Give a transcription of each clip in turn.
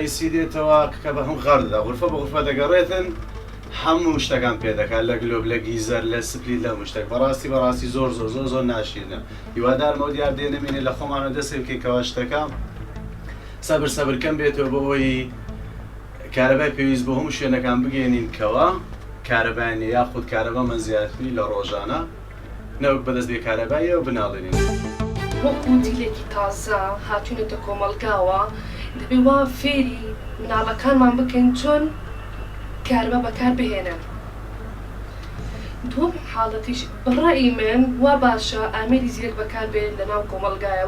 ڕئیسی دێتەوە کە بە هەم غەردەدا غورفە بە غورفە دەگەڕێتن هەموو شتەکان پێ دەکات لە گلۆب لە گیزەر لە سپلی لە شتێک بەڕاستی زۆر ناشیرنە هیوادارمەوە دیار دێنەمێنێ لە خۆمانە دەسێ بکەیتەوە شتەکە سەبرکەم بێتەوە بۆ ئەوەی کارەبای پێویست بۆ هەموو شوێنەکان بگەێنینکەوە کارەبایانێ یاخود کارەبامان زیاتری لە ڕۆژانە نەوەک بەدەست بێ کارەباییەوە بناڵێنین. وەکو دیلێکی تازە هاتوونەتە کۆمەڵگاوە دەبێ وا فێری مناڵەکانمان بکەین چۆن کارەبا بەکار بهێنن. دووەم حاڵەتیش بەڕای من وا باشە ئامێری زیرەک بەکار بێن لە ناو کۆمەڵگایە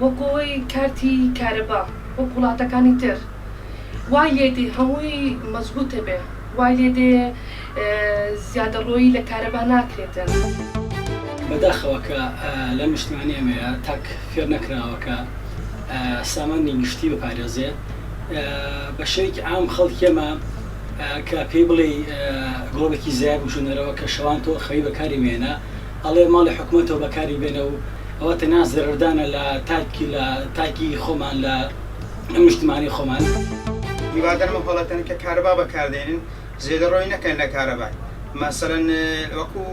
وەکوەوەی کارتی کارەبا وەک وڵاتەکانی تر وای لێدێ هەمووی مەزبوطە بێ وای لێدێ زیادەڕۆیی لە کارەبا ناکرێتن. بەداخەوە کە لە نیشتمانیەمەیە تاک فێر نەکراوەکە سامانی نیشتی بپارێزێ بە شەوێکی عام خەڵکێمە کە پێی بڵێ گڵۆبێکی زیاد بژونەرەوە کە شەوان تۆ خەوی بەکاری مێنە ئەڵێ ماڵی حکوومەتەوە بەکاری بێنە و ئەوە تەنیا زەرەردانە لە تاکی خۆمان لە نیشتمانی خۆمان. هیوادارمە هەوڵاتن کە کارەبا بەکاردێنن زێدەڕۆی نەکەن لە کارەبای مەسەڵەن وەکو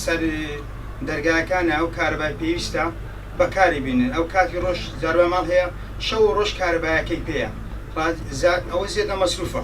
سەر دەرگاکانە ئەو کارەبای پێویستە بەکاری بینن ئەو کاتی ڕۆژ جاربە ماڵ هەیە شەو و ڕۆژ کارەبایەکەی پێیە ئەوە زیادە مەسروفە.